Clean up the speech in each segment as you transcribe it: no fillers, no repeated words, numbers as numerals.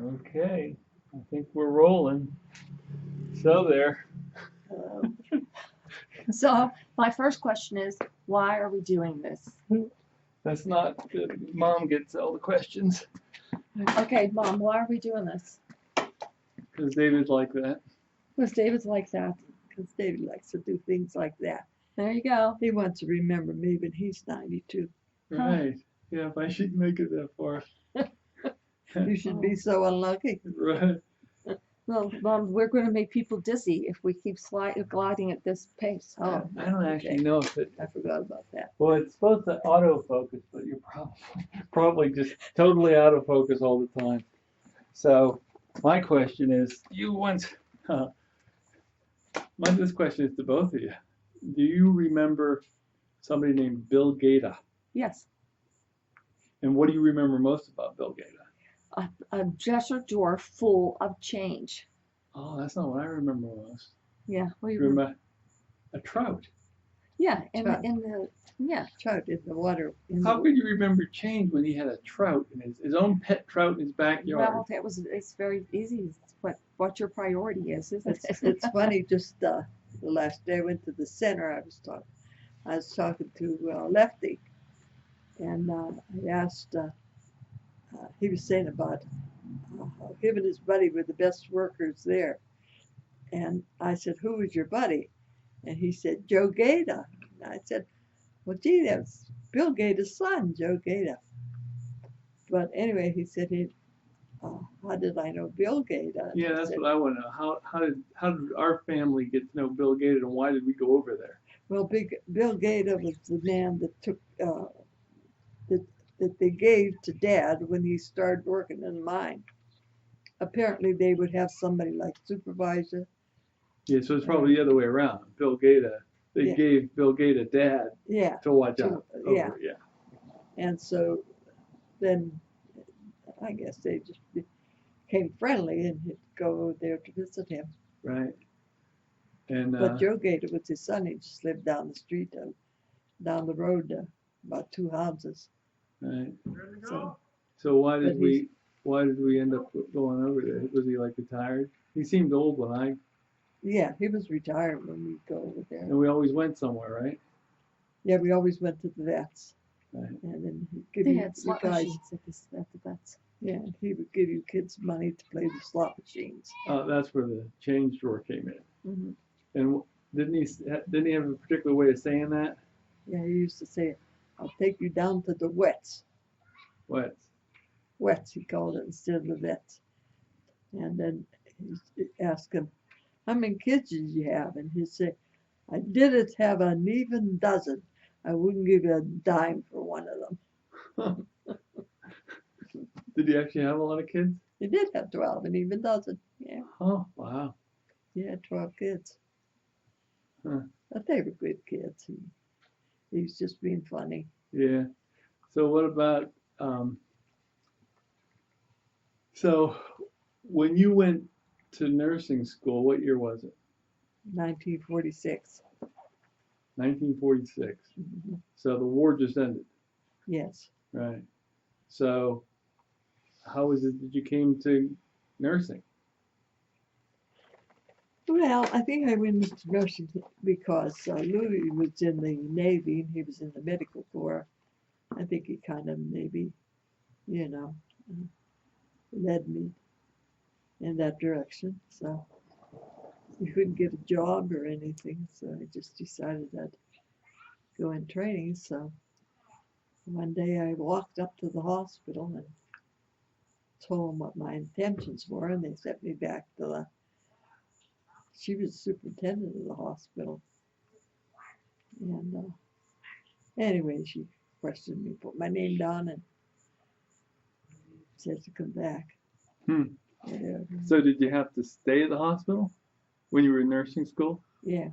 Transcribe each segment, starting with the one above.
Okay, I think we're rolling. So there. Um, so my first question is, why are we doing this? That's not good. Mom gets all the questions Okay, Mom, why are we doing this? because David's like that. Because David's like that. Because David likes to do things like that. There you go. He wants to remember me when he's 92. Right. Yeah, if I should make it that far. You should be so unlucky. Right. Well, Mom, we're going to make people dizzy if we keep gliding at this pace. Oh, I don't actually know if it. I forgot about that. Well, it's supposed to autofocus, but you're probably just totally out of focus all the time. So, my question is, you once. This question is to both of you. Do you remember somebody named Bill Gaeta? Yes. And what do you remember most about Bill Gaeta? A dresser drawer full of change. Oh, that's not what I remember most. Yeah. Well, You remember a trout? Yeah, Trout. Trout in the water. How could you remember change when he had a trout in his own pet trout in his backyard? Well, it's very easy. It's what your priority is, isn't it? It's funny. Just the last day I went to the center. I was talking to Lefty, and I asked. He was saying about how him and his buddy were the best workers there, and I said, "Who was your buddy?" And he said, "Joe Gaeta." And I said, "Well, gee, that's Bill Gaeta's son, Joe Gaeta." But anyway, he said, "How did I know Bill Gaeta?" Yeah, that's what I want to know. How did our family get to know Bill Gaeta, and why did we go over there? Well, Bill Gaeta was the man that took that they gave to Dad when he started working in the mine. Apparently, they would have somebody like supervisor. Yeah, so it's probably the other way around. Bill Gaeta, they gave Bill Gaeta Dad to watch out over. Yeah. And so then I guess they just became friendly and he'd go there to visit him. Right. And but Joe Gaeta with his son, he just lived down the street, down the road, about 2 houses. Right. So why did we end up going over there? Was he like retired? He seemed old when I. Yeah, he was retired when we go over there. And we always went somewhere, right? Yeah, we always went to the vets. Right. And then he'd give They you had slot guys. machines at the vets. Yeah, and he would give you kids money to play the slot machines. That's where the change drawer came in. Mm-hmm. And didn't he have a particular way of saying that? Yeah, he used to say, "I'll take you down to the wets." What? Wets, he called it, instead of the vets. And then he asked him, "How many kids did you have?" And he'd say, "I didn't have an even dozen. I wouldn't give you a dime for one of them." Did he actually have a lot of kids? He did have 12, an even dozen. Yeah. Oh, wow. He had 12 kids. Huh. But they were good kids. He was just being funny. Yeah. So what about, so when you went to nursing school, what year was it? 1946. 1946. Mm-hmm. So the war just ended. Yes. Right. So how was it that you came to nursing? Well, I think I went into nursing because Louis was in the Navy and he was in the medical corps. I think he kind of maybe, led me in that direction. So you couldn't get a job or anything, so I just decided I'd go in training. So one day I walked up to the hospital and told them what my intentions were, and they sent me back to she was the superintendent of the hospital. And anyway, she questioned me, put my name down, and said to come back. Yeah. So did you have to stay at the hospital when you were in nursing school? Yeah.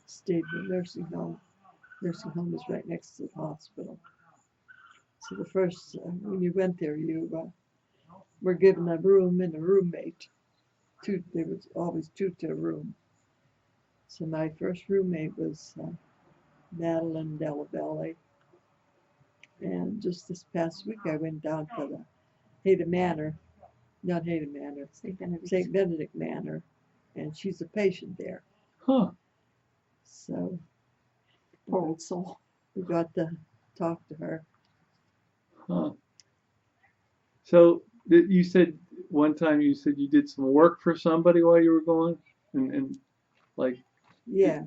Stayed in the nursing home. Nursing home was right next to the hospital. So the first, when you went there, you were given a room and a roommate. There was always 2 to a room. So my first roommate was Madeline Delabelli. And just this past week, I went down to the Hayden Manor not Hayden Manor, St. Benedict. St. Benedict Manor, and she's a patient there. Huh. So Poor old soul. we got to talk to her. Huh. So you said one time you said you did some work for somebody while you were going, and like Yeah,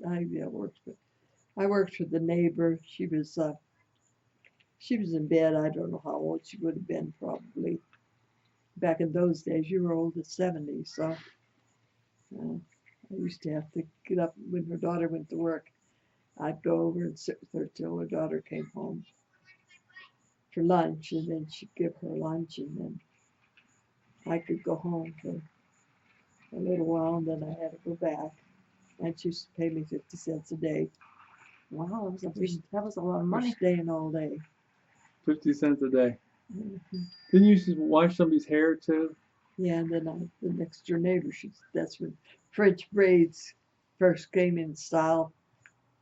I worked for the neighbor. She was in bed. I don't know how old she would have been. Probably back in those days, you were old as 70. So I used to have to get up when her daughter went to work. I'd go over and sit with her till her daughter came home for lunch, and then she'd give her lunch, and then I could go home for a little while, and then I had to go back. And she used to pay me 50 cents a day Wow, that was a lot of for money. staying all day. 50 cents a day. Mhm. Didn't you used to wash somebody's hair too? Yeah, and then the next door neighbor, that's when French braids first came in style.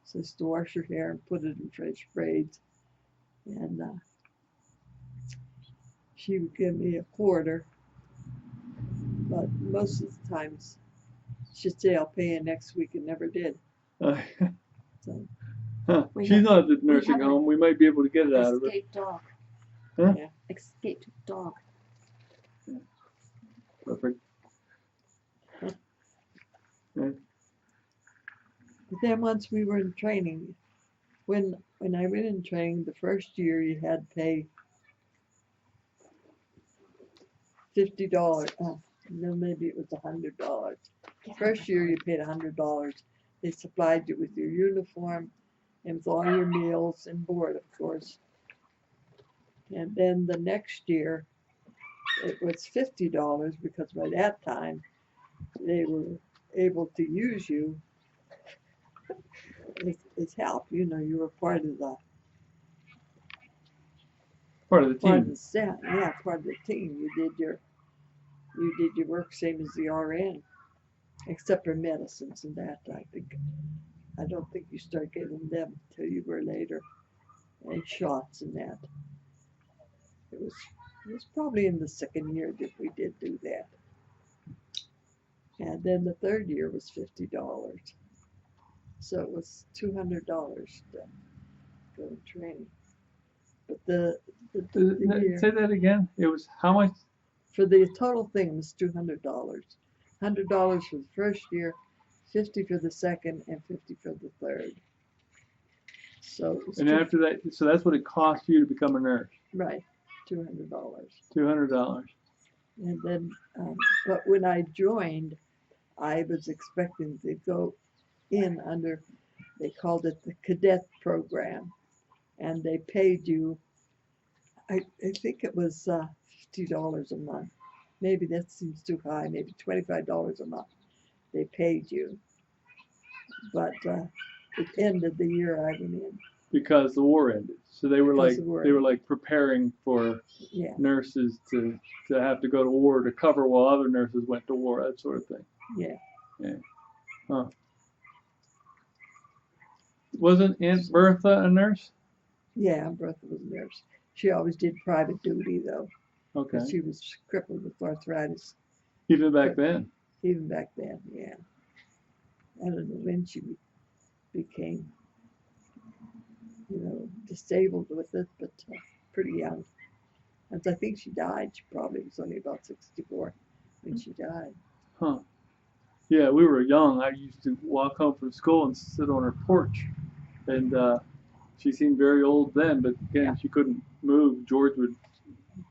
So I used to wash her hair and put it in French braids. And she would give me a quarter, but most of the times she'd say, I'll pay you next week, and never did. So, Huh. We She's have- not at the we nursing have a home. We might be able to get it out of her. Escaped dog. Huh? Yeah. Escaped dog. Perfect. but then once we were in training, when I went in training, the first year you had to pay $50. No, maybe it was $100. First year you paid $100. They supplied you with your uniform and with all your meals and board, of course. And then the next year it was $50 because by that time they were able to use you as help. You know, you were part of the Team. staff. Yeah, part of the team. You did your work same as the RN, except for medicines and that. I don't think you start getting them till you were later, and shots and that. It was probably in the second year that we did do that. And then the third year was $50. So it was $200 to go to training. But the year, Say that again. It was how much? for the total thing was $200. $100 for the first year, 50 for the second, and 50 for the third. So it was And after that, so that's what it cost you to become a nurse. right, $200. $200. And then, but when I joined, I was expecting to go in under, they called it the cadet program, and they paid you, I think it was $50 a month. Maybe that seems too high, maybe $25 a month they paid you. But at the end of the year I went in. Because the war ended. So they were Because like the war they were like preparing for Yeah, nurses to have to go to war to cover while other nurses went to war, that sort of thing. yeah. Huh. Wasn't Aunt Bertha a nurse? Yeah, Bertha was a nurse. She always did private duty though, Okay. because she was crippled with arthritis. Even back then. Even back then, yeah. I don't know when she became, disabled with it, but pretty young. And I think she died. She probably was only about 64 when she died. Huh. Yeah, we were young. I used to walk home from school and sit on her porch. And she seemed very old then, but again, she couldn't move. George would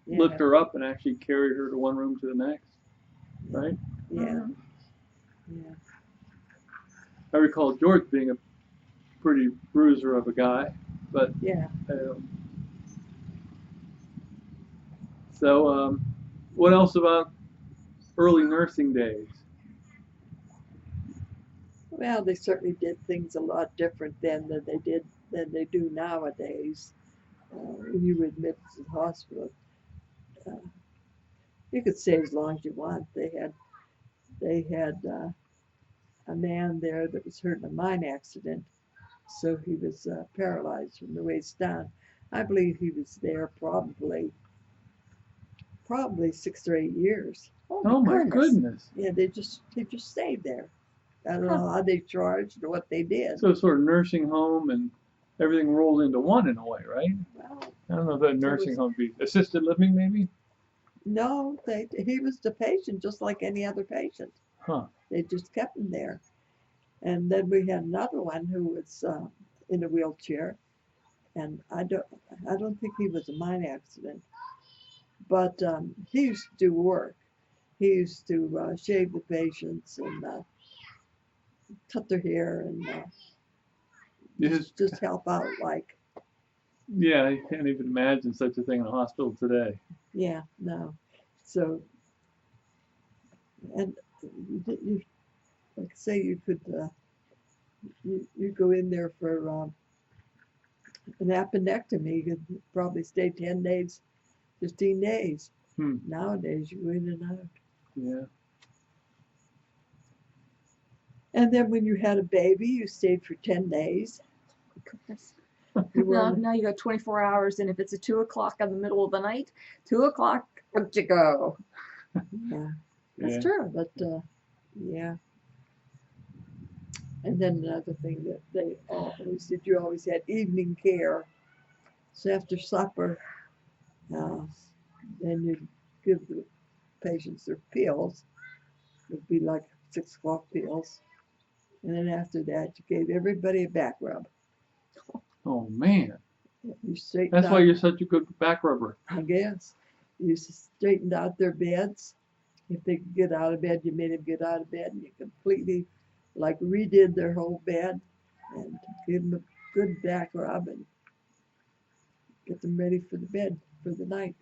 Yeah, lift her up and actually carry her to one room to the next. Right? yeah, yeah. I recall George being a pretty bruiser of a guy, but Yeah. So what else about early nursing days? Well, they certainly did things a lot different then than they do nowadays. When you were admitted to the hospital, you could stay as long as you want. They had a man there that was hurt in a mine accident, so he was paralyzed from the waist down. I believe he was there probably probably 6 or 8 years. Oh my goodness. Yeah, they just stayed there. I don't Huh. know how they charged or what they did. So sort of nursing home and everything rolled into one in a way, right? Well, I don't know if that nursing was- home be assisted living maybe? no, he was the patient just like any other patient. Huh. They just kept him there. And then we had another one who was in a wheelchair, and I don't think he was a mine accident, but he used to do work. He used to shave the patients and cut their hair and just help out. Like, Yeah, I can't even imagine such a thing in a hospital today. yeah, no. So, and you like say you could you go in there for an appendectomy. You could probably stay 10 days, 15 days. Hmm. Nowadays, you go in and out. Yeah. And then when you had a baby, you stayed for 10 days. Goodness. You Now, were, now you got 24 hours, and if it's at 2 o'clock in the middle of the night, 2 o'clock, up you go. yeah, that's Yeah. true. But yeah. And then another thing that they always did, you always had evening care. So after supper, then you'd give the patients their pills. It would be like 6 o'clock pills. And then after that, you gave everybody a back rub. Oh man. You straightened That's out, why you're such a good back rubber. I guess. You straightened out their beds. If they could get out of bed, you made them get out of bed, and you completely, like, redid their whole bed and give them a good back rub and get them ready for the bed for the night.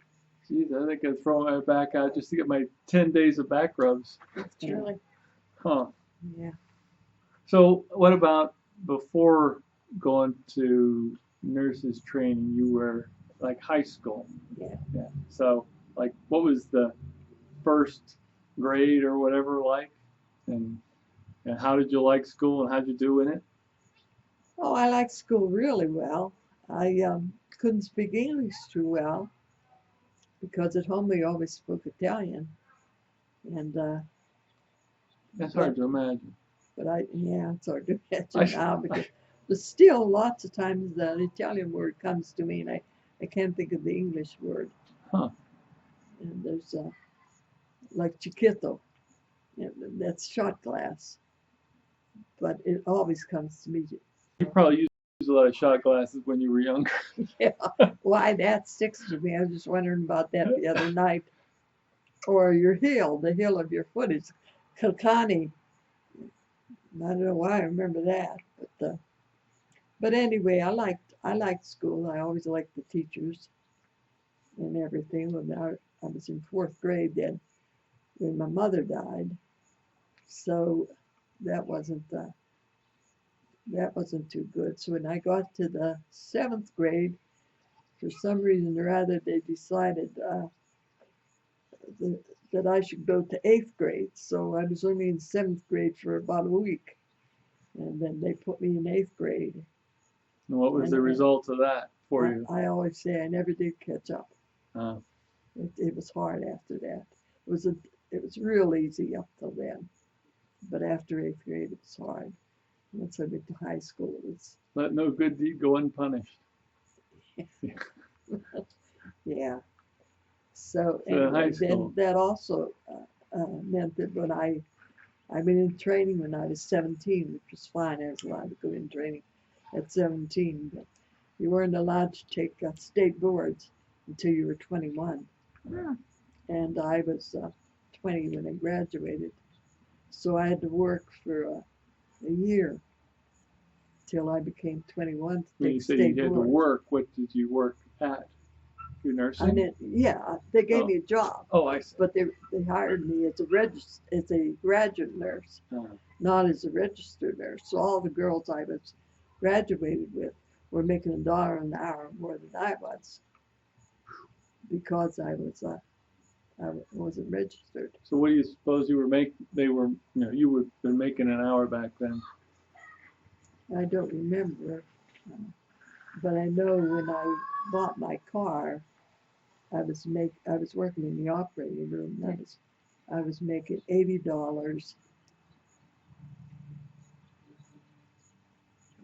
Geez, I think I'd throw my back out just to get my 10 days of back rubs. That's Yeah. truly. Huh. Yeah. So what about before going to nurses training? You were like high school. Yeah. Yeah. So like, what was the first grade or whatever like, and how did you like school and how'd you do in it? Oh, I liked school really well. I couldn't speak English too well because at home we always spoke Italian. And That's hard to imagine. but yeah, it's hard to I imagine sh- now because, but still, lots of times the Italian word comes to me and I can't think of the English word. Huh. And there's like chiquito, that's shot glass, but it always comes to me. You probably used a lot of shot glasses when you were younger. Yeah, why that sticks to me. I was just wondering about that the other night. Or your heel, the heel of your foot is calcani. I don't know why I remember that, but anyway, I liked school. I always liked the teachers and everything. When I was in 4th grade then, when my mother died, so that wasn't too good. So when I got to the 7th grade, for some reason or other, they decided that I should go to 8th grade. So I was only in 7th grade for about a week. And then they put me in 8th grade. And what was And the result of that for you? I always say I never did catch up. Uh, It was hard after that. It was real easy up till then. But after 8th grade, it was hard. Once I went to high school, it was, let no good deed go unpunished. yeah. So So in high anyway, school. then that also meant that when I went in training when I was 17, which was fine. I was allowed to go in training at 17, but you weren't allowed to take state boards until you were 21. Yeah. And I was 20 when I graduated. So I had to work for a year till I became 21 to When you take say state you had to boards. work, what did you work at? You nursing? I mean, yeah, they gave me a job, Oh, I see. but they hired me as a graduate nurse, not as a registered nurse. So all the girls I was graduated with were making $1 an hour more than I was because I wasn't registered. So what do you suppose you were making? They were, you would have been making an hour back then. I don't remember, but I know when I bought my car, I was working in the operating room. And I was making $80.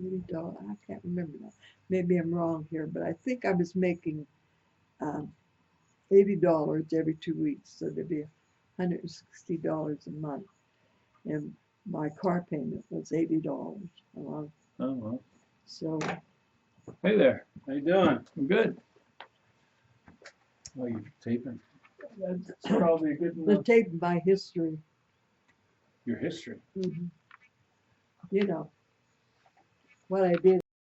$80. I can't remember now. Maybe I'm wrong here, but I think I was making $80 every 2 weeks, so there'd be $160 a month, and my car payment was $80 a month. Oh, well. So Hey there. How you doing? I'm good. Oh, you're taping. That's probably a good the enough. tape of my history, Your history. you know, what I did